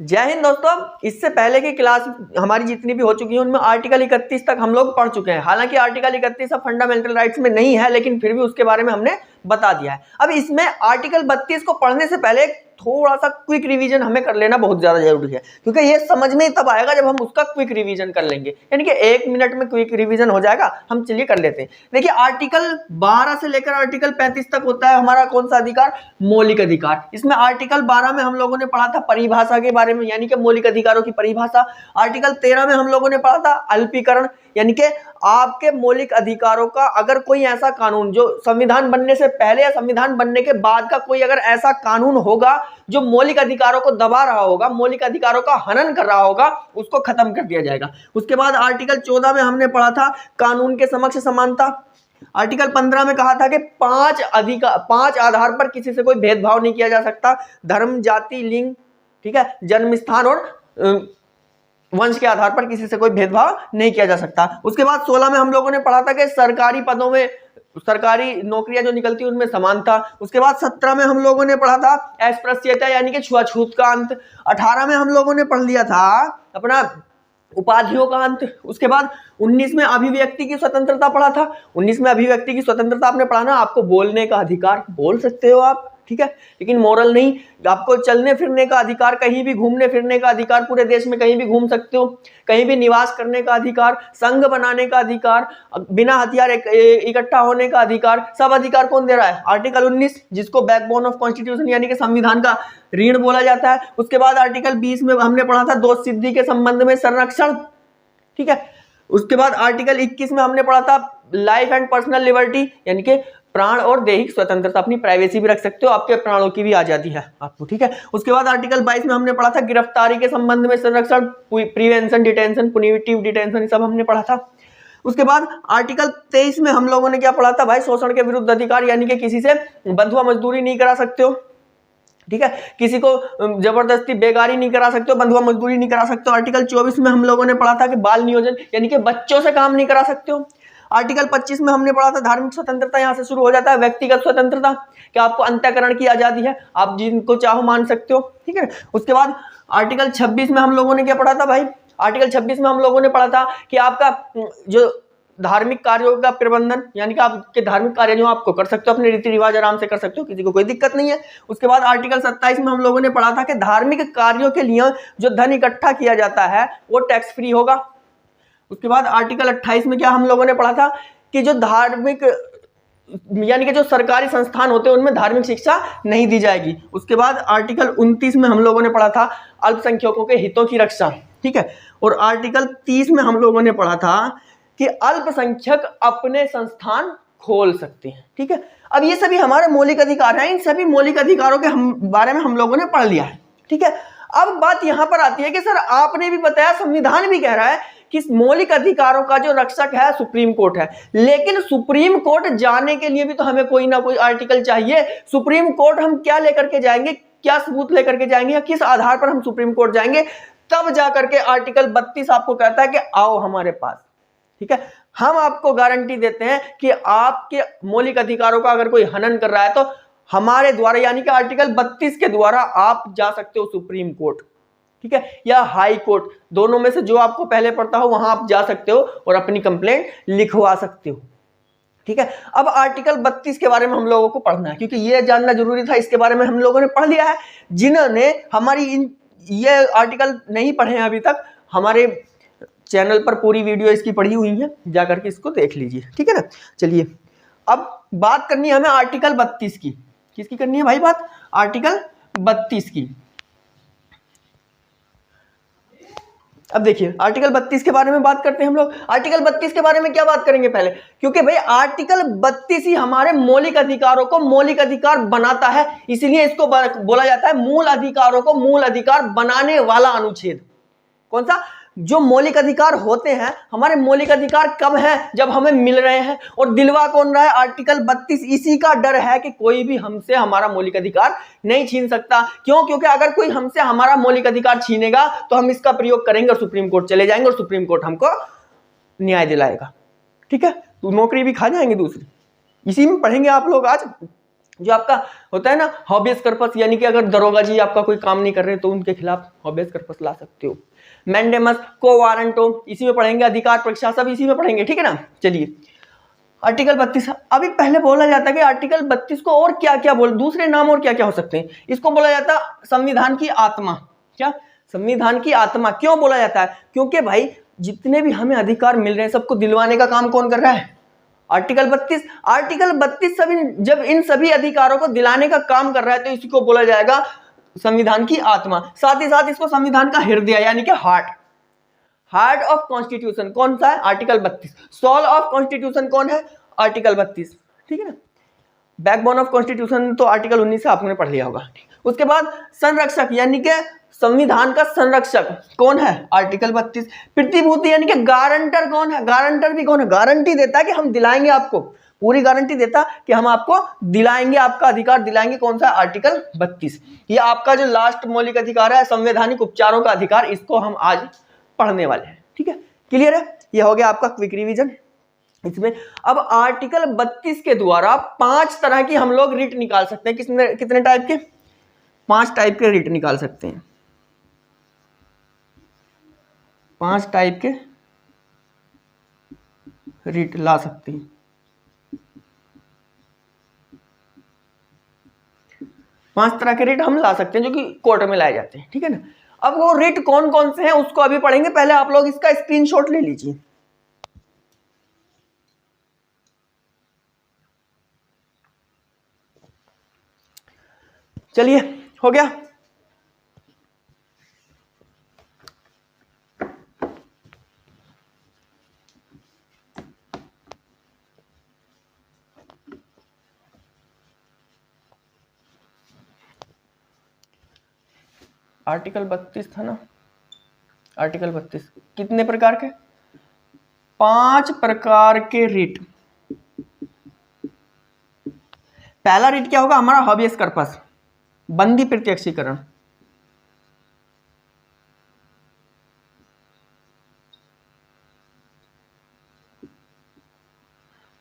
जय हिंद दोस्तों। इससे पहले की क्लास हमारी जितनी भी हो चुकी है उनमें आर्टिकल 31 तक हम लोग पढ़ चुके हैं। हालांकि आर्टिकल 31 अब फंडामेंटल राइट्स में नहीं है, लेकिन फिर भी उसके बारे में हमने बता दिया है। अब इसमें आर्टिकल 32 को पढ़ने से पहले थोड़ा सा क्विक रिवीजन हमें कर लेना बहुत ज्यादा जरूरी है, क्योंकि ये समझ में तब आएगा जब हम उसका क्विक रिवीजन कर लेंगे, यानी कि 1 मिनट में क्विक रिवीजन हो जाएगा। हम चलिए कर लेते हैं। देखिए, आर्टिकल 12 से लेकर आर्टिकल 35 तक होता है हमारा कौन सा अधिकार? मौलिक अधिकार। इसमें आर्टिकल 12 में हम लोगों ने पढ़ा था परिभाषा के बारे में, यानी कि मौलिक अधिकारों की परिभाषा। आर्टिकल 13 में हम लोगों ने पढ़ा था अल्पीकरण, यानी कि आपके मौलिक अधिकारों का अगर कोई ऐसा कानून जो संविधान बनने से पहले या संविधान बनने के बाद का कोई अगर ऐसा कानून होगा जो मौलिक अधिकारों को दबा रहा होगा, मौलिक अधिकारों का हनन कर रहा होगा, उसको खत्म कर दिया जाएगा। उसके बाद आर्टिकल 14 में हमने पढ़ा था कानून के समक्ष समानता। आर्टिकल 15 में कहा था कि 5 आधार पर किसी से कोई भेदभाव नहीं किया जा सकता: धर्म, जाति, लिंग, ठीक है, जन्म स्थान और वंश के आधार पर किसी से कोई भेदभाव नहीं किया जा सकता। उसके बाद 16 में हम लोगों ने पढ़ा था कि सरकारी पदों में, सरकारी नौकरियां जो निकलती उनमें समानता। उसके बाद 17 में हम लोगों ने पढ़ा था अस्पृश्यता, यानी कि छुआछूत का अंत। 18 में हम लोगों ने पढ़ लिया था अपना उपाधियों का अंत। उसके बाद 19 में अभिव्यक्ति की स्वतंत्रता पढ़ा था। 19 में अभिव्यक्ति की स्वतंत्रता आपने पढ़ा ना, आपको बोलने का अधिकार, बोल सकते हो आप, ठीक है, लेकिन मोरल नहीं। आपको चलने फिरने का अधिकार, कहीं भी घूमने फिरने का अधिकार, पूरे देश में कहीं भी घूम सकते हो, कहीं भी निवास करने का अधिकार, संघ बनाने का अधिकार, बिना हथियार इकट्ठा होने का अधिकार, सब अधिकार कौन दे रहा है? आर्टिकल 19, जिसको बैकबोन ऑफ कॉन्स्टिट्यूशन यानी कि संविधान का रीढ़ बोला जाता है। उसके बाद आर्टिकल 20 में हमने पढ़ा था दोष सिद्धि के संबंध में संरक्षण, ठीक है। उसके बाद आर्टिकल 21 में हमने पढ़ा था लाइफ एंड पर्सनल लिबर्टी, यानी कि प्राण और दैहिक स्वतंत्रता, अपनी प्राइवेसी भी रख सकते हो, आपके प्राणों की भी आजादी है आपको, ठीक है। उसके बाद आर्टिकल 22 में हमने पढ़ा था गिरफ्तारी के संबंध में संरक्षण, प्रिवेंशन, डिटेंशन, पुनिटिव डिटेंशन, सब हमने पढ़ा था। उसके बाद आर्टिकल 23 में हम लोगों ने क्या पढ़ा था भाई? शोषण के विरुद्ध अधिकार, यानी कि किसी से बंधुआ मजदूरी नहीं करा सकते हो, ठीक है, किसी को जबरदस्ती बेगारी नहीं करा सकते हो, बंधुआ मजदूरी नहीं करा सकते हो। आर्टिकल 24 में हम लोगों ने पढ़ा था कि बाल नियोजन, यानी कि बच्चों से काम नहीं करा सकते हो। आर्टिकल 25 में हमने पढ़ा था धार्मिक स्वतंत्रता, यहां से शुरू हो जाता है व्यक्तिगत स्वतंत्रता, कि आपको अंतःकरण की आजादी है, आप जिनको चाहो मान सकते हो, ठीक है। उसके बाद आर्टिकल 26 में हम लोगों ने क्या पढ़ा था भाई? आर्टिकल 26 में हम लोगों ने पढ़ा था कि आपका जो धार्मिक कार्यों का प्रबंधन, यानी कि आपके धार्मिक कार्य जो आपको कर सकते हो, अपने रीति रिवाज आराम से कर सकते हो, किसी को कोई दिक्कत नहीं है। उसके बाद आर्टिकल 27 में हम लोगों ने पढ़ा था कि धार्मिक कार्यों के लिए जो धन इकट्ठा किया जाता है वो टैक्स फ्री होगा। उसके बाद आर्टिकल 28 में क्या हम लोगों ने पढ़ा था कि जो धार्मिक, यानी कि जो सरकारी संस्थान होते हैं उनमें धार्मिक शिक्षा नहीं दी जाएगी। उसके बाद आर्टिकल 29 में हम लोगों ने पढ़ा था अल्पसंख्यकों के हितों की रक्षा, ठीक है। और आर्टिकल 30 में हम लोगों ने पढ़ा था कि अल्पसंख्यक अपने संस्थान खोल सकते हैं, ठीक है। अब ये सभी हमारे मौलिक अधिकार हैं, इन सभी मौलिक अधिकारों के बारे में हम लोगों ने पढ़ लिया है, ठीक है। अब बात यहां पर आती है कि सर आपने भी बताया, संविधान भी कह रहा है कि मौलिक अधिकारों का जो रक्षक है सुप्रीम कोर्ट है, लेकिन सुप्रीम कोर्ट जाने के लिए भी तो हमें कोई ना कोई आर्टिकल चाहिए। सुप्रीम कोर्ट हम क्या लेकर के जाएंगे, क्या सबूत लेकर के जाएंगे, या किस आधार पर हम सुप्रीम कोर्ट जाएंगे? तब जाकर के आर्टिकल 32 आपको कहता है कि आओ हमारे पास, ठीक है। हम आपको गारंटी देते हैं कि आपके मौलिक अधिकारों का अगर कोई हनन कर रहा है तो हमारे द्वारा, यानी कि आर्टिकल 32 के द्वारा आप जा सकते हो सुप्रीम कोर्ट, ठीक है, या हाई कोर्ट, दोनों में से जो आपको पहले पड़ता हो वहां आप जा सकते हो और अपनी कंप्लेंट लिखवा सकते हो, ठीक है। अब आर्टिकल 32 के बारे में हम लोगों को पढ़ना है, क्योंकि ये जानना जरूरी था, इसके बारे में हम लोगों ने पढ़ लिया है। जिन्होंने हमारी ये आर्टिकल नहीं पढ़े हैं अभी तक, हमारे चैनल पर पूरी वीडियो इसकी पढ़ी हुई है, जाकर के इसको देख लीजिए, ठीक है ना। चलिए, अब बात करनी है हमें आर्टिकल 32 की। किसकी करनी है भाई बात? आर्टिकल 32 की। अब देखिए, आर्टिकल 32 के बारे में बात करते हैं हम लोग। आर्टिकल 32 के बारे में क्या बात करेंगे पहले, क्योंकि भाई आर्टिकल 32 ही हमारे मौलिक अधिकारों को मौलिक अधिकार बनाता है, इसलिए इसको बोला जाता है मूल अधिकारों को मूल अधिकार बनाने वाला अनुच्छेद। कौन सा? जो मौलिक अधिकार होते हैं, हमारे मौलिक अधिकार कब हैं? जब हमें मिल रहे हैं। और दिलवा कौन रहा है? आर्टिकल 32 इसी का डर है कि कोई भी हमसे हमारा मौलिक अधिकार नहीं छीन सकता। क्यों? क्योंकि अगर कोई हमसे हमारा मौलिक अधिकार छीनेगा तो हम इसका प्रयोग करेंगे और सुप्रीम कोर्ट चले जाएंगे और सुप्रीम कोर्ट हमको न्याय दिलाएगा, ठीक है। तो नौकरी भी खा जाएंगे दूसरी। इसी में पढ़ेंगे आप लोग आज जो आपका होता है ना हॉबियस कर्पस, यानी कि अगर दरोगा जी आपका कोई काम नहीं कर रहे तो उनके खिलाफ हॉबियस कर्पस ला सकते हो। मैंडेमस, को वारंटो, इसी में पढ़ेंगे, अधिकार परीक्षा सब इसी में पढ़ेंगे, ठीक है ना। चलिए आर्टिकल 32, अभी पहले बोला जाता है कि आर्टिकल 32 को और क्या क्या बोल, दूसरे नाम और क्या क्या हो सकते हैं, इसको बोला जाता है संविधान की आत्मा। क्या संविधान की आत्मा क्यों बोला जाता है? क्योंकि भाई जितने भी हमें अधिकार मिल रहे हैं सबको दिलवाने का काम कौन कर रहा है? आर्टिकल 32। आर्टिकल 32 जब इन सभी अधिकारों को दिलाने का काम कर रहा है तो इसी को बोला जाएगा संविधान की आत्मा। साथ ही साथ इसको संविधान का हृदय यानी कि हार्ट ऑफ कॉन्स्टिट्यूशन कौन सा है? आर्टिकल 32। सोल ऑफ कॉन्स्टिट्यूशन कौन है? आर्टिकल 32, ठीक है ना। बैकबोन ऑफ कॉन्स्टिट्यूशन तो आर्टिकल 19 से आपने पढ़ लिया होगा। उसके बाद संरक्षक यानी कि संविधान का संरक्षक कौन है? आर्टिकल 32। प्रतिभूति यानी कि गारंटर कौन है? गारंटर भी कौन है? गारंटी देता है कि हम दिलाएंगे आपको, पूरी गारंटी देता कि हम आपको दिलाएंगे, आपका अधिकार दिलाएंगे। कौन सा? आर्टिकल 32। ये आपका जो लास्ट मौलिक अधिकार है, संवैधानिक उपचारों का अधिकार, इसको हम आज पढ़ने वाले हैं, ठीक है। क्लियर है? ये हो गया आपका क्विक रिवीजन इसमें। अब आर्टिकल 32 के द्वारा 5 तरह की हम लोग रिट निकाल सकते हैं। कितने टाइप के? 5 टाइप के रिट निकाल सकते हैं। 5 टाइप के रिट ला सकते हैं। 5 तरह के रिट हम ला सकते हैं जो कि कोर्ट में लाए जाते हैं, ठीक है ना। अब वो रिट कौन कौन से हैं उसको अभी पढ़ेंगे, पहले आप लोग इसका स्क्रीनशॉट ले लीजिए। चलिए हो गया। आर्टिकल 32 था ना। आर्टिकल 32 कितने प्रकार के? 5 प्रकार के रिट। पहला रिट क्या होगा हमारा? हॉबियस कर्पस, बंदी प्रत्यक्षीकरण।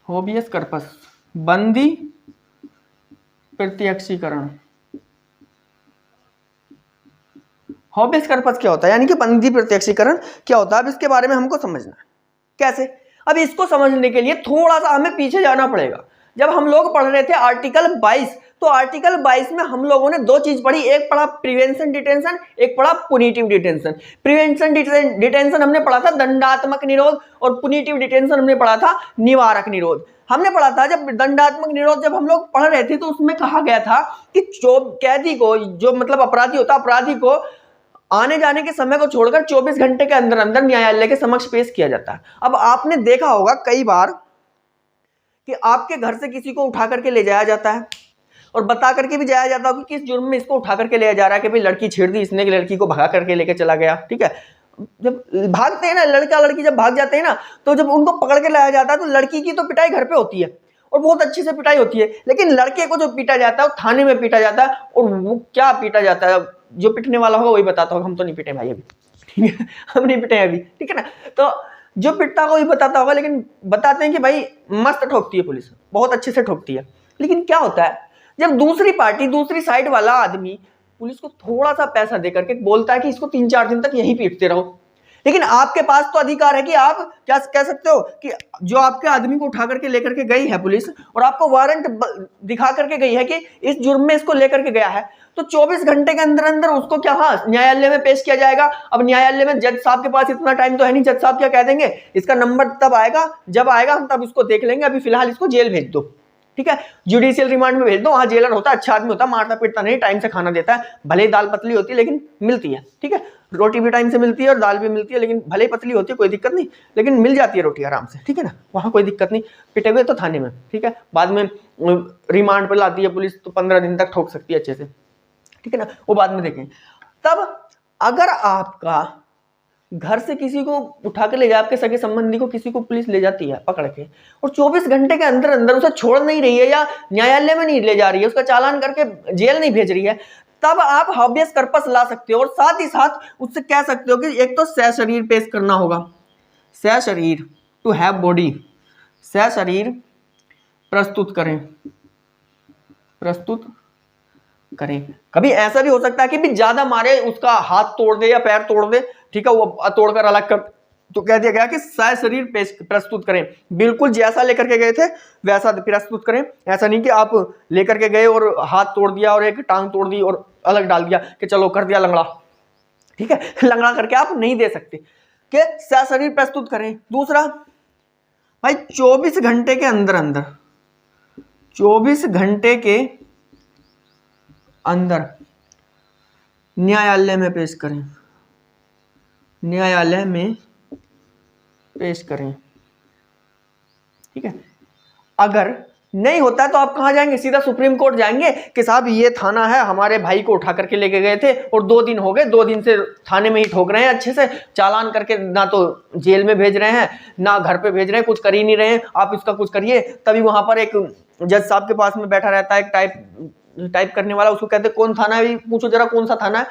हॉबियस कर्पस, बंदी प्रत्यक्षीकरण। हॉबियस कर्पस क्या होता है यानी कि बंदी प्रत्यक्षीकरण क्या होता है? अब इसके बारे में हमको समझना है। कैसे? अब इसको समझने के लिए थोड़ा सा हमें पीछे जाना पड़ेगा। जब हम लोग पढ़ रहे थे आर्टिकल 22, तो आर्टिकल 22 में हम लोगों ने 2 चीज पढ़ी, एक पढ़ा प्रिवेंशन डिटेंशन, एक पढ़ा पुनिटिव डिटेंशन। प्रिवेंशन डिटेंशन हमने पढ़ा था दंडात्मक निरोध, और पुनिटिव डिटेंशन हमने पढ़ा था निवारक निरोध। हमने पढ़ा था जब दंडात्मक निरोध जब हम लोग पढ़ रहे थे तो उसमें कहा गया था कि कैदी को, जो मतलब अपराधी होता, अपराधी को आने जाने के समय को छोड़कर 24 घंटे के अंदर अंदर न्यायालय के समक्ष पेश किया जाता है। अब आपने देखा होगा कई बार कि आपके घर से किसी को उठा करके ले जाया जाता है और बता करके भी जाया जाता है कि किस जुर्म में इसको उठा करके ले जा रहा है, कि भाई लड़की छेड़ दी इसने, कि लड़की को भगा करके लेके चला गया, ठीक है। जब भागते हैं ना लड़का लड़की, जब भाग जाते हैं ना, तो जब उनको पकड़ के लाया जाता है तो लड़की की तो पिटाई घर पे होती है और बहुत अच्छी से पिटाई होती है, लेकिन लड़के को जो पीटा जाता है वो थाने में पीटा जाता है। और वो क्या पीटा जाता है, जो पिटने वाला होगा वही बताता होगा। हम तो नहीं पिटे भाई अभी, ठीक है, हम नहीं पिटे अभी, ठीक है ना। तो जो पिटता होगा वही बताता होगा, लेकिन बताते हैं कि भाई मस्त ठोकती है पुलिस, बहुत अच्छे से ठोकती है। लेकिन क्या होता है जब दूसरी पार्टी, दूसरी साइड वाला आदमी पुलिस को थोड़ा सा पैसा देकर के बोलता है कि इसको 3-4 दिन तक यहीं पीटते रहो, लेकिन आपके पास तो अधिकार है कि आप क्या कह सकते हो कि जो आपके आदमी को उठा करके लेकर के गई है पुलिस और आपको वारंट दिखा करके गई है कि इस जुर्म में इसको लेकर के गया है, तो 24 घंटे के अंदर अंदर उसको क्या, हाँ, न्यायालय में पेश किया जाएगा। अब न्यायालय में जज साहब के पास इतना टाइम तो है नहीं, जज साहब क्या कह देंगे, इसका नंबर तब आएगा जब आएगा, हम तब इसको देख लेंगे, अभी फिलहाल इसको जेल भेज दो, ठीक है, जुडिशियल रिमांड में भेज दो। वहां जेलर होता है, अच्छा आदमी होता है, मारता पीटता नहीं, टाइम से खाना देता है, भले ही दाल पतली होती है लेकिन मिलती है, ठीक है, रोटी भी टाइम से मिलती है और दाल भी मिलती है, लेकिन भले ही पतली होती है कोई दिक्कत नहीं, लेकिन मिल जाती है रोटी आराम से, ठीक है ना, वहां कोई दिक्कत नहीं। पिटे हुए तो थाने में, ठीक है, बाद में रिमांड पर लाती है पुलिस तो 15 दिन तक ठोक सकती है अच्छे से, ठीक है ना, वो बाद में देखेंगे। तब अगर आपका घर से किसी को उठा के ले जाए, आपके सगे संबंधी को किसी को पुलिस ले जाती है पकड़ के और 24 घंटे के अंदर अंदर उसे छोड़ नहीं रही है या न्यायालय में नहीं ले जा रही है, उसका चालान करके जेल नहीं भेज रही है, तब आप हाबियस कर्पस ला सकते हो। और साथ ही साथ उससे कह सकते हो कि एक तो सशरीर पेश करना होगा, सशरीर, टू हैव बॉडी, सशरीर प्रस्तुत करें, प्रस्तुत करें। कभी ऐसा भी हो सकता है कि भी ज्यादा मारे, उसका हाथ तोड़ दे या पैर तोड़ दे, ठीक है, वो तोड़कर अलग कर, तो कह दिया गया कि सशरीर प्रस्तुत करें। बिल्कुल जैसा लेकर के गए थे वैसा प्रस्तुत करें। ऐसा नहीं कि आप लेकर के गए और हाथ तोड़ दिया और एक टांग तोड़ दी और अलग डाल दिया कि चलो कर दिया लंगड़ा, ठीक है, लंगड़ा करके आप नहीं दे सकते, कि सशरीर प्रस्तुत करें। दूसरा भाई 24 घंटे के अंदर अंदर 24 घंटे के अंदर न्यायालय में पेश करें, न्यायालय में पेश करें, ठीक है। अगर नहीं होता है तो आप कहां जाएंगे? सीधा सुप्रीम कोर्ट जाएंगे कि साहब ये थाना है, हमारे भाई को उठा करके लेके गए थे और 2 दिन हो गए, 2 दिन से थाने में ही ठोक रहे हैं, अच्छे से चालान करके ना तो जेल में भेज रहे हैं ना घर पे भेज रहे हैं, कुछ कर ही नहीं रहे हैं, आप इसका कुछ करिए। तभी वहां पर एक जज साहब के पास में बैठा रहता है एक टाइप करने वाला, उसको कहते कौन थाना है, पूछो जरा कौन सा थाना है,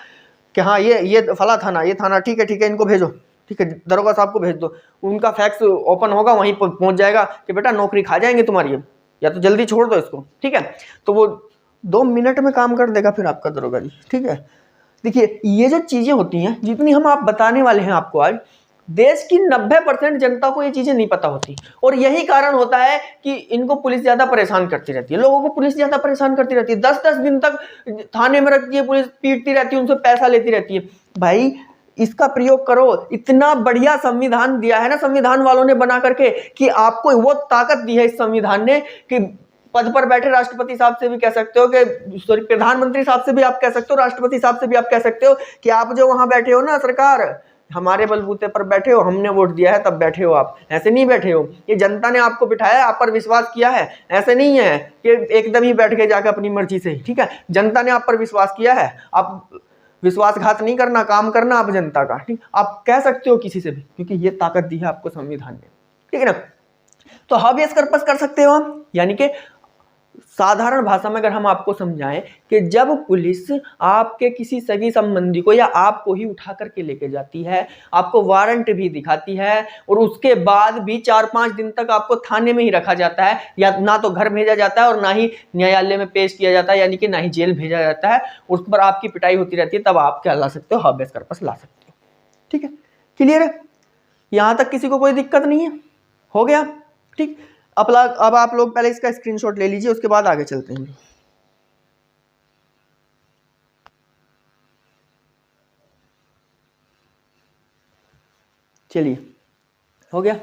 कि हाँ ये फला थाना, ये थाना, ठीक है इनको भेजो, ठीक है, दरोगा साहब को भेज दो। उनका फैक्स ओपन होगा, वहीं पर पहुंच जाएगा कि बेटा नौकरी खा जाएंगे तुम्हारी, या तो जल्दी छोड़ दो इसको, ठीक है। तो वो 2 मिनट में काम कर देगा फिर आपका दरोगा जी, ठीक है। देखिए ये जो चीजें होती हैं, जितनी हम आप बताने वाले हैं आपको आज, देश की 90% जनता को ये चीजें नहीं पता होती, और यही कारण होता है कि इनको पुलिस ज्यादा परेशान करती रहती है, लोगों को पुलिस ज्यादा परेशान करती रहती है, 10-10 दिन तक थाने में रखती है पुलिस, पीटती रहती है, उनसे पैसा लेती रहती है। भाई इसका प्रयोग करो, इतना बढ़िया संविधान दिया है ना संविधान वालों ने बना करके, कि आपको वो ताकत दी है इस संविधान ने कि पद पर बैठे राष्ट्रपति साहब से भी कह सकते हो कि, सॉरी, प्रधानमंत्री साहब से भी आप कह सकते हो, राष्ट्रपति साहब से भी आप कह सकते हो कि आप जो वहां बैठे हो ना, सरकार हमारे बलबूते पर बैठे हो, हमने वोट दिया है तब बैठे हो, आप ऐसे नहीं बैठे हो, ये जनता ने आपको बिठाया, आप पर विश्वास किया है, ऐसे नहीं है कि एकदम ही बैठ के जाकर अपनी मर्जी से, ठीक है, जनता ने आप पर विश्वास किया है, आप विश्वासघात नहीं करना, काम करना आप जनता का, ठीक, आप कह सकते हो किसी से भी, क्योंकि ये ताकत दी है आपको संविधान ने, ठीक है ना। तो हाबियस कर्पस कर सकते हो हम, यानी कि साधारण भाषा में अगर हम आपको समझाएं कि जब पुलिस आपके किसी सगी संबंधी को या आपको ही उठा करके लेके जाती है, आपको वारंट भी दिखाती है, और उसके बाद भी 4-5 दिन तक आपको थाने में ही रखा जाता है, या ना तो घर भेजा जाता है और ना ही न्यायालय में पेश किया जाता है, यानी कि ना ही जेल भेजा जाता है, उस पर आपकी पिटाई होती रहती है, तब आप क्या ला सकते हो? हाबियस कर्पस ला सकते हो, ठीक है, क्लियर है? यहां तक किसी को कोई दिक्कत नहीं है? हो गया, ठीक। अब आप लोग पहले इसका स्क्रीनशॉट ले लीजिए, उसके बाद आगे चलते हैं। चलिए, हो गया।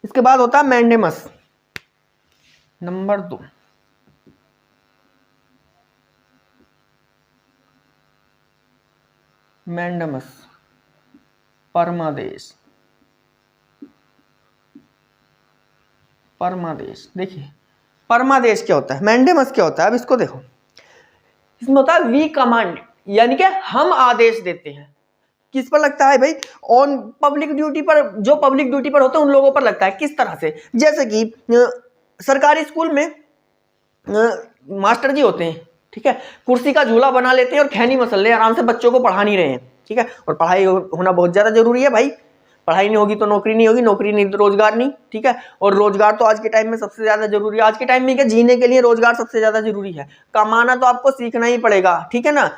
इसके बाद होता है मैंडेमस नंबर 2। मैंडेमस परमादेश, परमादेश। देखिए परमादेश क्या होता है, मैंडेमस क्या होता है, अब इसको देखो। इसमें होता है वी कमांड, यानी कि हम आदेश देते हैं। किस पर लगता है भाई? ऑन पब्लिक ड्यूटी पर, जो पब्लिक ड्यूटी पर होते हैं उन लोगों पर लगता है। किस तरह से? जैसे कि सरकारी स्कूल में मास्टर जी होते हैं, ठीक है, कुर्सी का झूला बना लेते हैं और खैनी मसल ले, आराम से बच्चों को पढ़ा नहीं रहे हैं, ठीक है, और पढ़ाई होना बहुत ज्यादा जरूरी है भाई, पढ़ाई नहीं होगी तो नौकरी नहीं होगी, नौकरी नहीं तो रोजगार नहीं, ठीक है, और रोजगार तो आज के टाइम में सबसे ज्यादा जरूरी है। आज के टाइम में क्या, जीने के लिए रोजगार सबसे ज्यादा जरूरी है, कमाना तो आपको सीखना ही पड़ेगा, ठीक है ना।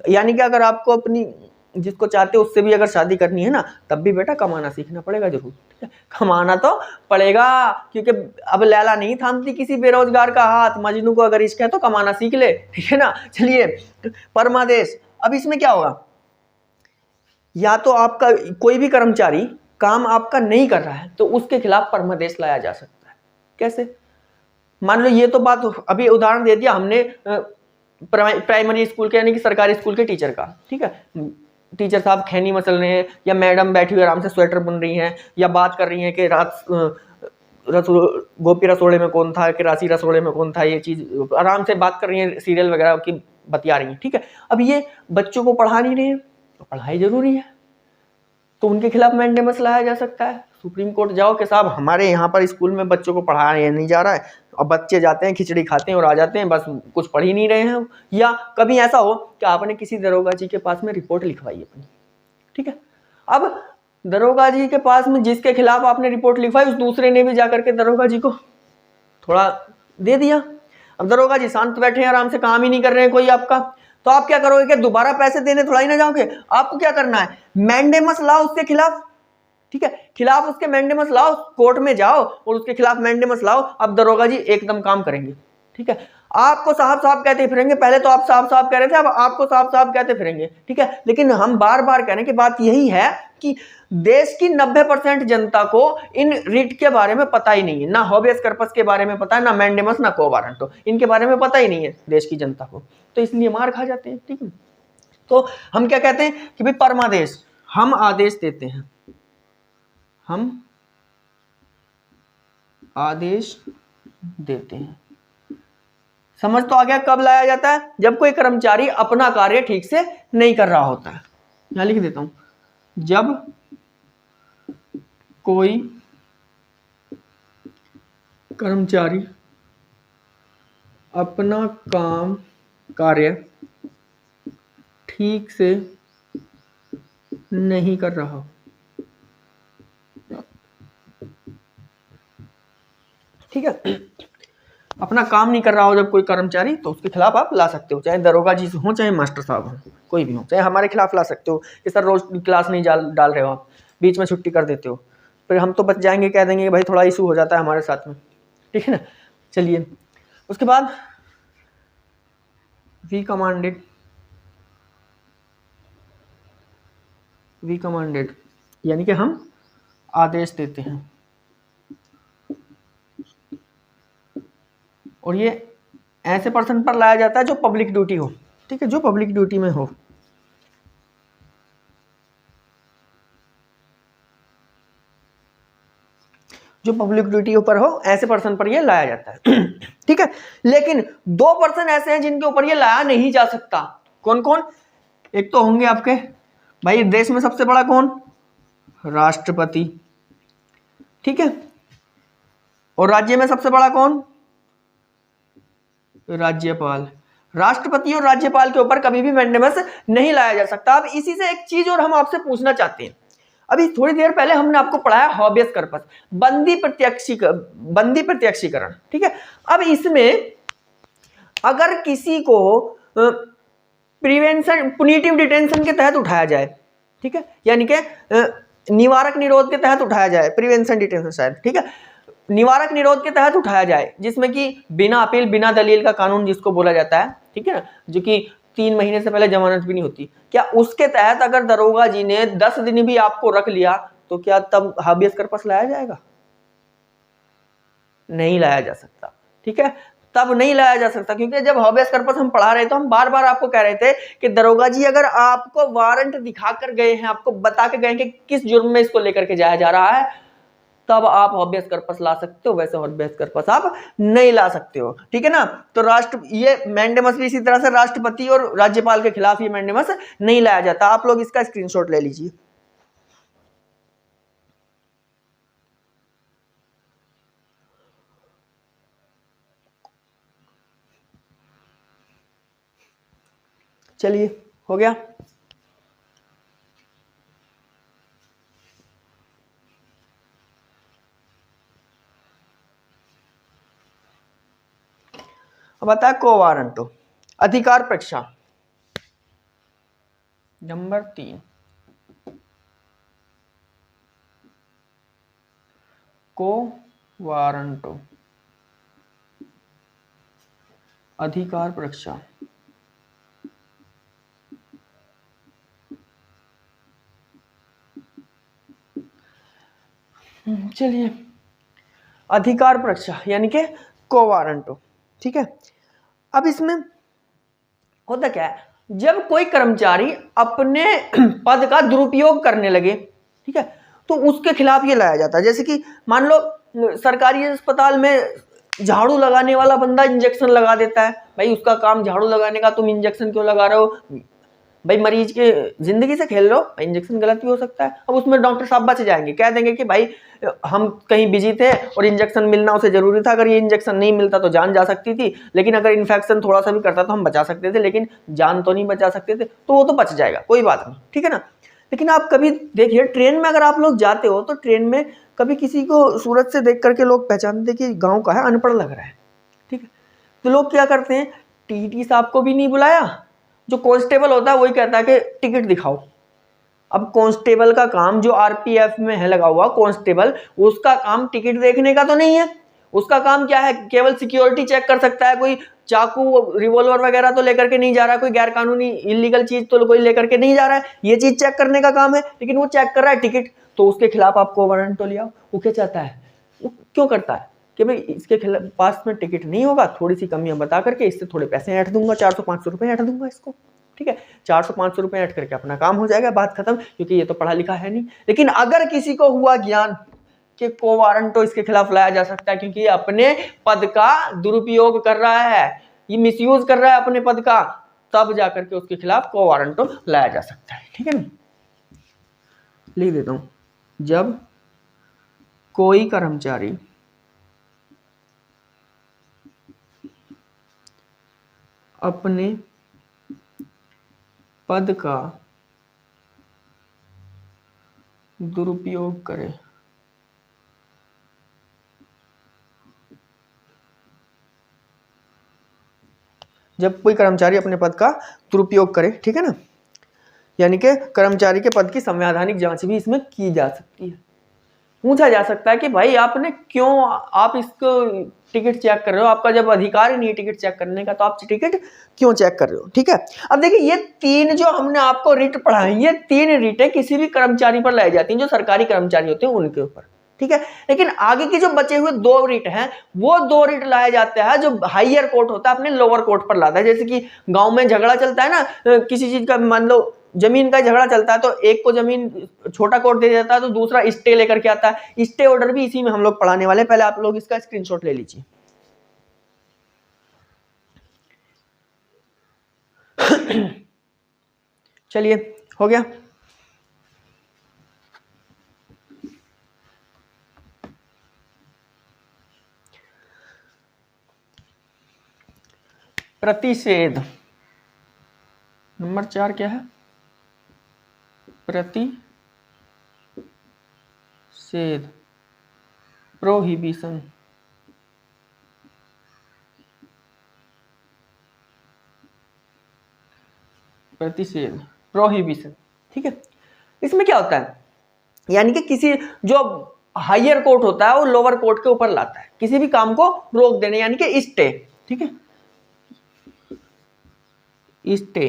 यानी कि अगर आपको अपनी जिसको चाहते हो उससे भी अगर शादी करनी है ना, तब भी बेटा कमाना सीखना पड़ेगा जरूर, ठीक है, कमाना तो पड़ेगा, क्योंकि अब लैला नहीं थामती किसी बेरोजगार का हाथ, मजनू को अगर इश्क है तो कमाना सीख ले, ठीक है ना। चलिए, परमादेश। अब इसमें क्या होगा, या तो आपका कोई भी कर्मचारी काम आपका नहीं कर रहा है तो उसके खिलाफ परमादेश लाया जा सकता है। कैसे? मान लो, ये तो बात अभी उदाहरण दे दिया हमने प्राइमरी स्कूल के, यानी कि सरकारी स्कूल के टीचर का, ठीक है, टीचर साहब खैनी मसल रहे हैं, या मैडम बैठी हुई आराम से स्वेटर बुन रही हैं, या बात कर रही हैं कि रात गोपी रसोड़े में कौन था, कि राशि रसोड़े में कौन था, ये चीज आराम से बात कर रही हैं, सीरियल वगैरह की बतिया रही हैं, ठीक है। अब ये बच्चों को पढ़ा नहीं रहे हैं, तो पढ़ाई जरूरी है, तो उनके खिलाफ मैंडेमस लाया जा सकता है। सुप्रीम कोर्ट जाओ कि साहब हमारे यहाँ पर स्कूल में बच्चों को पढ़ाया नहीं जा रहा है, और बच्चे जाते हैं खिचड़ी खाते हैं और आ जाते हैं, बस कुछ पढ़ ही नहीं रहे हैं। या कभी ऐसा हो कि आपने किसी दरोगा जी के पास में रिपोर्ट लिखवाई अपनी, ठीक है, अब दरोगा जी के पास में जिसके खिलाफ आपने रिपोर्ट लिखवाई उस दूसरे ने भी जाकर के दरोगा जी को थोड़ा दे दिया। अब दरोगा जी शांत बैठे हैं, आराम से, काम ही नहीं कर रहे हैं कोई आपका, तो आप क्या करोगे कि दोबारा पैसे देने थोड़ा ही ना जाओगे। आपको क्या करना है, मैंडेमस लाओ उसके खिलाफ, ठीक है, खिलाफ उसके मैंडेमस लाओ, कोर्ट में जाओ और उसके खिलाफ मैंडेमस लाओ। अब दरोगा जी एकदम काम करेंगे, ठीक है। आपको साहब साहब कहते फिरेंगे, पहले तो आप साहब साहब कह रहे थे, अब आपको साहब साहब कहते फिरेंगे, ठीक है। लेकिन हम बार बार कहने की बात यही है कि देश की 90% जनता को इन रिट के बारे में पता ही नहीं है, ना हॉबियस कर्पस के बारे में पता है, ना मैंडेमस, ना को वारंटो, इनके बारे में पता ही नहीं है देश की जनता को, तो इसलिए मार खा जाते हैं, ठीक है। तो हम क्या कहते हैं कि भाई परमादेश, हम आदेश देते हैं, हम आदेश देते हैं। समझ तो आ गया कब लाया जाता है, जब कोई कर्मचारी अपना कार्य ठीक से नहीं कर रहा होता है। यहां लिख देता हूं, जब कोई कर्मचारी अपना काम कार्य ठीक से नहीं कर रहा हो, ठीक है, अपना काम नहीं कर रहा हो जब कोई कर्मचारी, तो उसके खिलाफ आप ला सकते हो, चाहे दरोगा जी हो, चाहे मास्टर साहब हो, कोई भी हो, चाहे हमारे खिलाफ ला सकते हो कि सर रोज क्लास नहीं डाल रहे हो आप, बीच में छुट्टी कर देते हो, फिर हम तो बच जाएंगे, कह देंगे भाई थोड़ा इशू हो जाता है हमारे साथ में, ठीक है ना। चलिए उसके बाद वी कमांडेड यानी कि हम आदेश देते हैं, और ये ऐसे पर्सन पर लाया जाता है जो पब्लिक ड्यूटी हो, ठीक है, जो पब्लिक ड्यूटी में हो, जो पब्लिक ड्यूटी ऊपर हो, ऐसे पर्सन पर ये लाया जाता है, ठीक है। लेकिन 2 पर्सन ऐसे हैं जिनके ऊपर ये लाया नहीं जा सकता। कौन कौन? एक तो होंगे आपके भाई देश में सबसे बड़ा कौन? राष्ट्रपति, ठीक है, और राज्य में सबसे बड़ा कौन? राज्यपाल। राष्ट्रपति और राज्यपाल के ऊपर कभी भी मैंडेमस नहीं लाया जा सकता। अब इसी से एक चीज और हम आपसे पूछना चाहते हैं, अभी थोड़ी देर पहले हमने आपको पढ़ाया हॉबियस कर्पस, बंदी प्रत्यक्षीकरण, ठीक है। अब इसमें अगर किसी को प्रिवेंशन पुनिटिव डिटेंशन के तहत उठाया जाए, ठीक है, यानी कि निवारक निरोध के तहत उठाया जाए, प्रिवेंशन डिटेंशन शायद, ठीक है, निवारक निरोध के तहत उठाया जाए, जिसमें कि बिना अपील बिना दलील का कानून जिसको बोला जाता है, ठीक है ना, जो कि 3 महीने से पहले जमानत भी नहीं होती, क्या उसके तहत अगर दरोगा जी ने 10 दिन भी आपको रख लिया तो क्या तब हाबियस कर्पस लाया जाएगा? नहीं लाया जा सकता, ठीक है, तब नहीं लाया जा सकता, क्योंकि जब हाबियस कर्पस हम पढ़ा रहे तो हम बार बार आपको कह रहे थे कि दरोगा जी अगर आपको वारंट दिखा कर गए हैं, आपको बता के गए कि किस जुर्म में इसको लेकर के जाया जा रहा है, तब आप हॉबियस कर्पस ला सकते हो, वैसे हॉबियस कर्पस आप नहीं ला सकते हो, ठीक है ना। तो ये मैंडेमस भी इसी तरह से राष्ट्रपति और राज्यपाल के खिलाफ ये मैंडेमस नहीं लाया जाता। आप लोग इसका स्क्रीनशॉट ले लीजिए। चलिए हो गया। अब आता है को वारंटो, अधिकार परीक्षा नंबर 3। को वारंटो अधिकार परीक्षा, चलिए अधिकार परीक्षा यानी कि को वारंटो, ठीक है। अब इसमें होता क्या है, जब कोई कर्मचारी अपने पद का दुरुपयोग करने लगे, ठीक है, तो उसके खिलाफ ये लाया जाता है। जैसे कि मान लो सरकारी अस्पताल में झाड़ू लगाने वाला बंदा इंजेक्शन लगा देता है, भाई उसका काम झाड़ू लगाने का, तुम इंजेक्शन क्यों लगा रहे हो? भाई मरीज के जिंदगी से खेल लो, इंजेक्शन गलत भी हो सकता है। अब उसमें डॉक्टर साहब बच जाएंगे, कह देंगे कि भाई हम कहीं बिजी थे और इंजेक्शन मिलना उसे जरूरी था, अगर ये इंजेक्शन नहीं मिलता तो जान जा सकती थी, लेकिन अगर इन्फेक्शन थोड़ा सा भी करता तो हम बचा सकते थे, लेकिन जान तो नहीं बचा सकते थे, तो वो तो बच जाएगा, कोई बात नहीं, ठीक है ना। लेकिन आप कभी देखिए ट्रेन में अगर आप लोग जाते हो तो ट्रेन में कभी किसी को सूरत से देख करके लोग पहचानते कि गाँव का है, अनपढ़ लग रहा है, ठीक है, तो लोग क्या करते हैं, टीटी साहब को भी नहीं बुलाया, जो कांस्टेबल होता है वही कहता है कि टिकट दिखाओ। अब कांस्टेबल का काम, जो आरपीएफ में है लगा हुआ कांस्टेबल, उसका काम टिकट देखने का तो नहीं है, उसका काम क्या है, केवल सिक्योरिटी चेक कर सकता है। कोई चाकू रिवॉल्वर वगैरह तो लेकर के नहीं जा रहा, कोई गैर कानूनी इलीगल चीज तो कोई लेकर के नहीं जा रहा है, ये चीज चेक करने का काम है, लेकिन वो चेक कर रहा है टिकट, तो उसके खिलाफ आपको वारंट तो लिया। वो क्या चाहता है, वो क्यों करता है कि भाई इसके खिलाफ पास में टिकट नहीं होगा, थोड़ी सी कमियां बता करके इससे थोड़े पैसे ऐंठ दूंगा, 400-500 रुपए ऐंठ दूंगा इसको, ठीक है, 400-500 रुपए ऐड करके अपना काम हो जाएगा, बात खत्म, क्योंकि ये तो पढ़ा लिखा है नहीं। लेकिन अगर किसी को हुआ ज्ञान कि को वारंटो इसके खिलाफ लाया जा सकता है क्योंकि ये अपने पद का दुरुपयोग कर रहा है, ये मिसयूज कर रहा है अपने पद का, तब जाकर के उसके खिलाफ को वारंटो लाया जा सकता है, ठीक है ना। लिख देता हूं, जब कोई कर्मचारी अपने पद का दुरुपयोग करे, जब कोई कर्मचारी अपने पद का दुरुपयोग करे, ठीक है ना, यानी कि कर्मचारी के पद की संवैधानिक जांच भी इसमें की जा सकती है। पूछा जा सकता है कि भाई आपने क्यों, आप इसको टिकट चेक कर रहे हो, आपका जब अधिकार ही नहीं है टिकट चेक करने का, तो आप टिकट क्यों चेक कर रहे हो, ठीक है। अब देखिए ये तीन जो हमने आपको रिट पढ़ा है, ये तीन रिटें किसी भी कर्मचारी पर लाई जाती हैं जो सरकारी कर्मचारी होते हैं उनके ऊपर, ठीक है। लेकिन आगे की जो बचे हुए 2 रिट हैं, वो 2 रिट लाया जाता है जो हायर कोर्ट होता है अपने लोअर कोर्ट पर लाता है। जैसे कि गांव में झगड़ा चलता है ना, किसी चीज का, मान लो जमीन का झगड़ा चलता है, तो एक को जमीन छोटा कोर्ट दे देता है तो दूसरा स्टे लेकर के आता है। स्टे ऑर्डर भी इसी में हम लोग पढ़ाने वाले हैं, पहले आप लोग इसका स्क्रीनशॉट ले लीजिए। चलिए हो गया। प्रतिषेध नंबर 4 क्या है, प्रतिषेध, प्रोहिबिशन, प्रतिषेध, प्रोहिबिशन, ठीक है। इसमें क्या होता है, यानी कि किसी जो हायर कोर्ट होता है वो लोअर कोर्ट के ऊपर लाता है किसी भी काम को रोक देने, यानी कि स्टे, ठीक है, स्टे,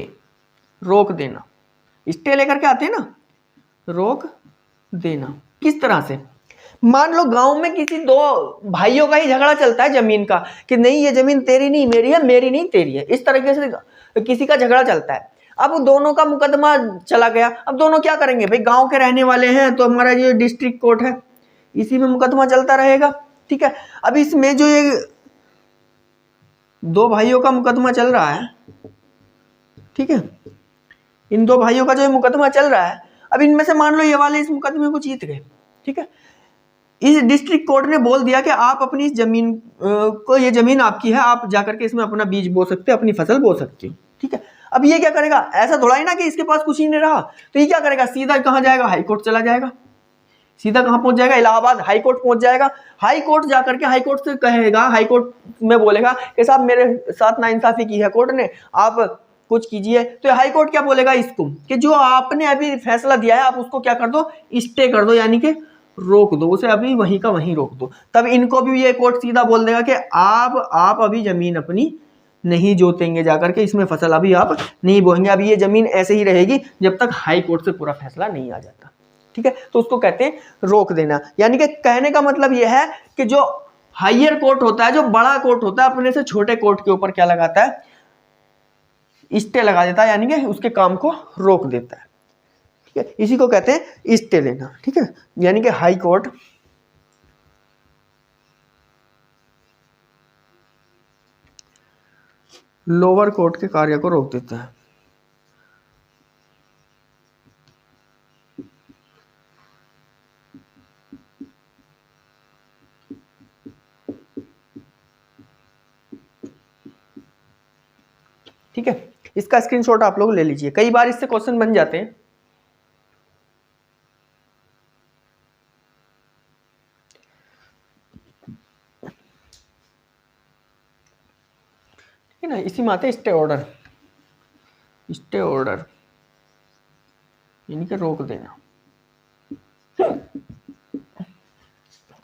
रोक देना, स्टे लेकर के आते हैं ना, रोक देना। किस तरह से, मान लो गांव में किसी 2 भाइयों का ही झगड़ा चलता है जमीन का, कि नहीं ये जमीन तेरी नहीं मेरी है, मेरी नहीं तेरी है, इस तरीके से किसी का झगड़ा चलता है। अब दोनों का मुकदमा चला गया, अब दोनों क्या करेंगे, भाई गांव के रहने वाले हैं तो हमारा ये डिस्ट्रिक्ट कोर्ट है, इसी में मुकदमा चलता रहेगा, ठीक है। अब इसमें जो ये 2 भाइयों का मुकदमा चल रहा है, ठीक है, इन 2 भाइयों का जो मुकदमा चल रहा है, अब इनमें से मान लो ये वाले इस मुकदमे को जीत गए, ठीक है। इस डिस्ट्रिक्ट कोर्ट ने बोल दिया कि आप अपनी इस जमीन को, ये जमीन आपकी है, आप जाकर के इसमें अपना बीज बो सकते हो, अपनी फसल बो सकते हो, ठीक है। अब ये क्या करेगा, ऐसा थोड़ा ही ना कि इसके पास कुछ ही नहीं रहा, तो ये क्या करेगा, सीधा कहाँ जाएगा, हाई कोर्ट चला जाएगा, सीधा कहाँ पहुंच जाएगा, इलाहाबाद हाई कोर्ट पहुंच जाएगा। हाई कोर्ट जाकर के हाई कोर्ट से कहेगा, हाई कोर्ट में बोलेगा कि साहब मेरे साथ नाइंसाफी की है कोर्ट ने, आप कुछ कीजिए। तो हाई कोर्ट क्या बोलेगा इसको, कि जो आपने अभी फैसला दिया है आप उसको क्या कर दो, स्टे कर दो, यानी कि रोक दो, उसे अभी वहीं का वहीं रोक दो। तब इनको भी ये कोर्ट सीधा बोल देगा कि आप अभी जमीन अपनी नहीं जोतेंगे, जाकर के इसमें फसल अभी आप नहीं बोएंगे, अभी ये जमीन ऐसे ही रहेगी जब तक हाई कोर्ट से पूरा फैसला नहीं आ जाता, ठीक है। तो उसको कहते हैं रोक देना। यानी कि कहने का मतलब यह है कि जो हायर कोर्ट होता है, जो बड़ा कोर्ट होता है, अपने से छोटे कोर्ट के ऊपर क्या लगाता है, स्टे लगा देता है, यानी कि उसके काम को रोक देता है, ठीक है। इसी को कहते हैं स्टे लेना, ठीक है। यानी कि हाई कोर्ट लोअर कोर्ट के कार्य को रोक देता है, ठीक है, इसका स्क्रीनशॉट आप लोग ले लीजिए, कई बार इससे क्वेश्चन बन जाते हैं। ठीक है ना, इसी में आते हैं स्टे ऑर्डर। स्टे ऑर्डर यानी कि रोक देना।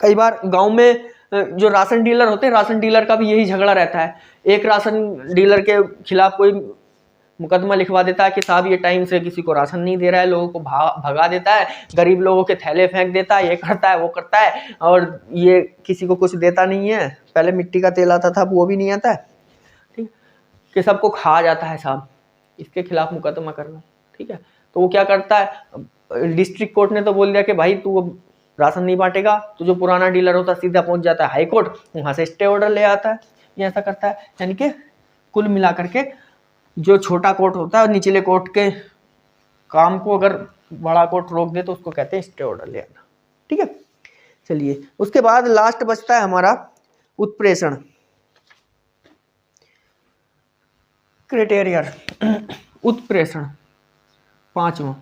कई बार गांव में जो राशन डीलर होते हैं, राशन डीलर का भी यही झगड़ा रहता है। एक राशन डीलर के खिलाफ कोई मुकदमा लिखवा देता है कि साहब ये टाइम से किसी को राशन नहीं दे रहा है, लोगों को भगा देता है, गरीब लोगों के थैले फेंक देता है, ये करता है वो करता है, और ये किसी को कुछ देता नहीं है। पहले मिट्टी का तेल आता था, अब वो भी नहीं आता है, ठीक, कि सबको खा जाता है साहब, इसके खिलाफ मुकदमा करना। ठीक है, तो वो क्या करता है, डिस्ट्रिक्ट कोर्ट ने तो बोल दिया कि भाई तू अब राशन नहीं बांटेगा, तो जो पुराना डीलर होता है सीधा पहुंच जाता है हाई कोर्ट, वहां से स्टे ऑर्डर ले आता है। ये ऐसा करता है, यानी कि कुल मिलाकर के जो छोटा कोर्ट होता है निचले कोर्ट के काम को अगर बड़ा कोर्ट रोक दे तो उसको कहते हैं स्टे ऑर्डर ले आना। ठीक है, चलिए उसके बाद लास्ट बचता है हमारा उत्प्रेषण क्राइटेरियर। उत्प्रेषण पांचवा,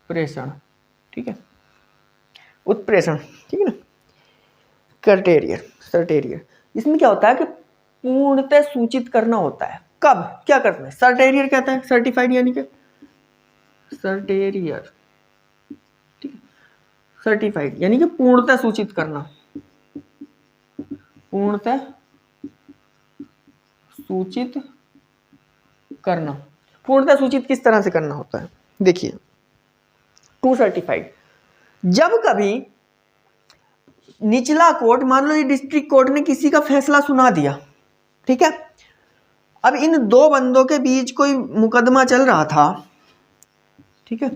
उत्प्रेषण। ठीक है, उत्प्रेषण, ठीक है ना, सर्टेरियर। इसमें क्या होता है कि पूर्णतः सूचित करना होता है। कब क्या करना है, सर्टेरियर कहता है, सर्टिफाइड यानी कि सर्टेरियर, ठीक है, सर्टिफाइड यानी कि पूर्णतः सूचित करना। पूर्णतः सूचित करना, पूर्णतः सूचित किस तरह से करना होता है, देखिए टू सर्टिफाइड, जब कभी निचला कोर्ट, मान लो ये डिस्ट्रिक्ट कोर्ट ने किसी का फैसला सुना दिया, ठीक है, अब इन दो बंदों के बीच कोई मुकदमा चल रहा था, ठीक है,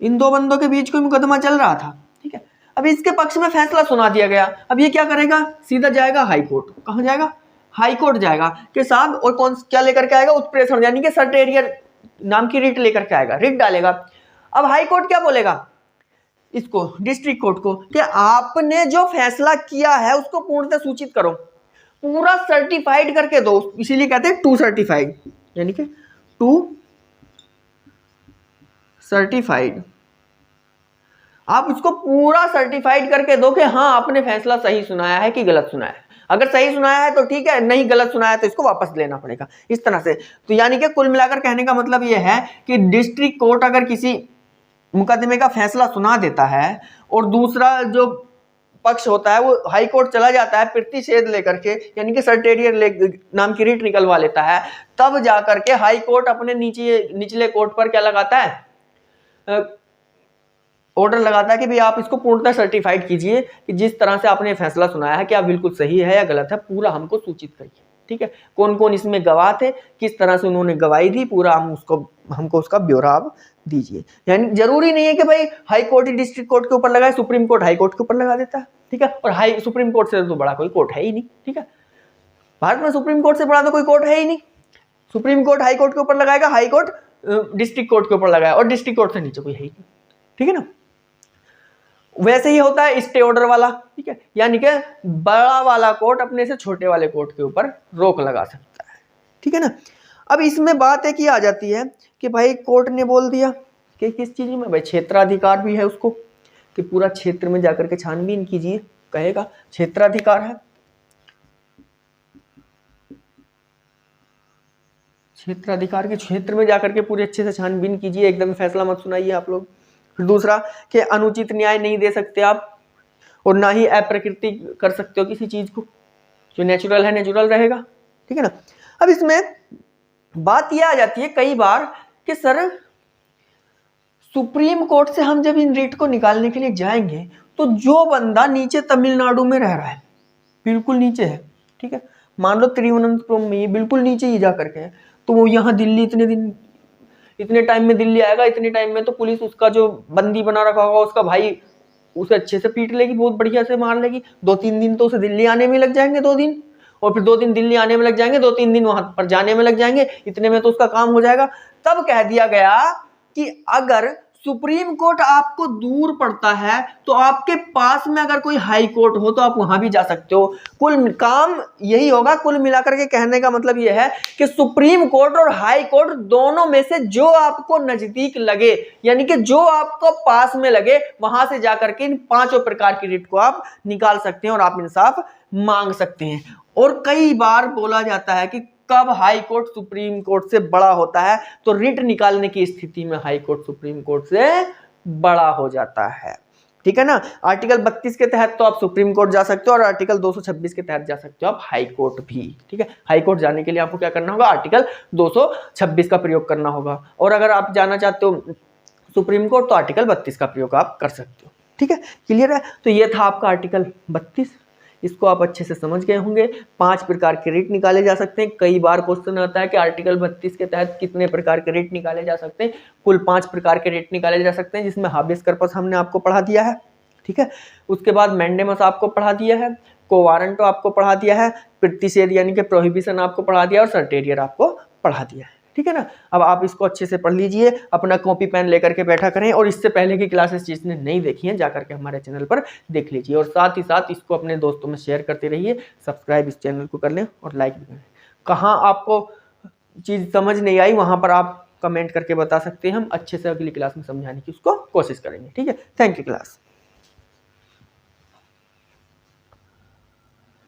इन दो बंदों के बीच कोई मुकदमा चल रहा था, ठीक है, अब इसके पक्ष में फैसला सुना दिया गया, अब ये क्या करेगा, सीधा जाएगा हाई कोर्ट। कहां जाएगा, हाई कोर्ट जाएगा कि साहब, और कौन क्या लेकर के आएगा, उत्प्रेषण यानी कि सर्टेरियर नाम की रिट लेकर के आएगा, रिट डालेगा। अब हाई कोर्ट क्या बोलेगा इसको, डिस्ट्रिक्ट कोर्ट को, कि आपने जो फैसला किया है उसको पूर्णतः सूचित करो, पूरा सर्टिफाइड करके दो, इसीलिए कहते हैं टू सर्टिफाइड, यानी कि टू सर्टिफाइड, आप उसको पूरा सर्टिफाइड करके दो कि हाँ आपने फैसला सही सुनाया है कि गलत सुनाया है। अगर सही सुनाया है तो ठीक है, नहीं गलत सुनाया है तो इसको वापस लेना पड़ेगा, इस तरह से। तो यानी कि कुल मिलाकर कहने का मतलब यह है कि डिस्ट्रिक्ट कोर्ट अगर किसी मुकदमे का फैसला सुना देता है और दूसरा जो पक्ष होता है वो हाई कोर्ट चला जाता है प्रतिषेध लेकर के, यानी कि सर्टेरियर नाम की रिट निकलवा लेता है, तब जाकर के हाई कोर्ट अपने निचले कोर्ट पर क्या लगाता है, ऑर्डर लगाता है कि भाई आप इसको पूर्णतः सर्टिफाइड कीजिए कि जिस तरह से आपने फैसला सुनाया है कि आप बिल्कुल सही है या गलत है, पूरा हमको सूचित करिए। ठीक है, कौन कौन इसमें गवाह थे, किस तरह से उन्होंने गवाही दी, पूरा हमको उसका ब्यौरा आप दीजिए। यानी जरूरी नहीं है कि भाई हाई कोर्ट डिस्ट्रिक्ट कोर्ट के ऊपर लगाए, सुप्रीम कोर्ट हाई कोर्ट के ऊपर लगा देता है। ठीक है, और सुप्रीम कोर्ट से तो बड़ा कोई कोर्ट है ही नहीं। ठीक है, भारत में सुप्रीम कोर्ट से बड़ा तो कोई कोर्ट है ही नहीं। सुप्रीम कोर्ट हाई कोर्ट के ऊपर लगाएगा, हाई कोर्ट डिस्ट्रिक्ट कोर्ट के ऊपर लगाया, और डिस्ट्रिक्ट कोर्ट से नीचे कोई है ही नहीं। ठीक है ना, वैसे ही होता है स्टे ऑर्डर वाला। ठीक है, यानी कि बड़ा वाला कोर्ट अपने से छोटे वाले कोर्ट के ऊपर रोक लगा सकता है। ठीक है ना, अब इसमें बात एक ही आ जाती है कि भाई कोर्ट ने बोल दिया कि किस चीज में, भाई क्षेत्राधिकार भी है उसको, कि पूरा क्षेत्र में जाकर के छानबीन कीजिए, कहेगा क्षेत्राधिकार है, क्षेत्राधिकार के क्षेत्र में जाकर के पूरे अच्छे से छानबीन कीजिए, एकदम फैसला मत सुनाइए आप लोग। फिर दूसरा कि अनुचित न्याय नहीं दे सकते आप, और ना ही अप्रकृति कर सकते हो किसी चीज को, जो नेचुरल है नेचुरल रहेगा। ठीक है ना, अब इसमें बात यह आ जाती है कई बार कि सर सुप्रीम कोर्ट से हम जब इन रिट को निकालने के लिए जाएंगे तो जो बंदा नीचे तमिलनाडु में रह रहा है, बिल्कुल नीचे है, ठीक है, मान लो तिरुवनंतपुरम में बिल्कुल नीचे ही जा करके है, तो वो यहाँ दिल्ली इतने टाइम में दिल्ली आएगा, इतने टाइम में तो पुलिस उसका जो बंदी बना रखा होगा उसका भाई उसे अच्छे से पीट लेगी, बहुत बढ़िया से मार लेगी। 2-3 दिन तो उसे दिल्ली आने में लग जाएंगे, 2 दिन, और फिर 2 दिन दिल्ली आने में लग जाएंगे, 2-3 दिन वहां पर जाने में लग जाएंगे, इतने में तो उसका काम हो जाएगा। तब कह दिया गया कि अगर सुप्रीम कोर्ट आपको दूर पड़ता है तो आपके पास में अगर कोई हाई कोर्ट हो तो आप वहां भी जा सकते हो। कुल काम यही होगा, कुल मिलाकर के कहने का मतलब यह है कि सुप्रीम कोर्ट और हाई कोर्ट दोनों में से जो आपको नजदीक लगे, यानी कि जो आपको पास में लगे, वहां से जाकर के इन पांचों प्रकार की रिट को आप निकाल सकते हैं और आप इंसाफ मांग सकते हैं। और कई बार बोला जाता है कि कब हाई कोर्ट सुप्रीम कोर्ट से बड़ा होता है, तो रिट निकालने की स्थिति में हाई कोर्ट सुप्रीम कोर्ट से बड़ा हो जाता है। ठीक है ना। आर्टिकल 32 के तहत तो आप सुप्रीम कोर्ट जा सकते हो और आर्टिकल 226 के तहत जा सकते हो आप हाई कोर्ट भी। ठीक है, हाई कोर्ट जाने के लिए आपको क्या करना होगा, आर्टिकल 226 का प्रयोग करना होगा, और अगर आप जाना चाहते हो सुप्रीम कोर्ट तो आर्टिकल 32 का प्रयोग आप कर सकते हो। ठीक है, क्लियर है। तो ये था आपका आर्टिकल 32, इसको आप अच्छे से समझ गए होंगे। 5 प्रकार के रिट निकाले जा सकते हैं। कई बार क्वेश्चन आता है कि आर्टिकल 32 के तहत कितने प्रकार के रिट निकाले जा सकते हैं। कुल 5 प्रकार के रिट निकाले जा सकते हैं, जिसमें हाबियस कर्पस हमने आपको पढ़ा दिया है। ठीक है, उसके बाद मैंडेमस आपको पढ़ा दिया है, को वारंटो आपको पढ़ा दिया है, प्रतिषेध यानी कि प्रोहिबिशन आपको पढ़ा दिया और सर्टेरियर आपको पढ़ा दिया है। ठीक है ना। अब आप इसको अच्छे से पढ़ लीजिए, अपना कॉपी पेन लेकर के बैठा करें, और इससे पहले की क्लासेस जिसने नहीं देखी हैं जाकर के हमारे चैनल पर देख लीजिए, और साथ ही साथ इसको अपने दोस्तों में शेयर करते रहिए। सब्सक्राइब इस चैनल को कर लें और लाइक भी करें। कहाँ आपको चीज़ समझ नहीं आई वहाँ पर आप कमेंट करके बता सकते हैं, हम अच्छे से अगली क्लास में समझाने की उसको कोशिश करेंगे। ठीक है, थैंक यू क्लास।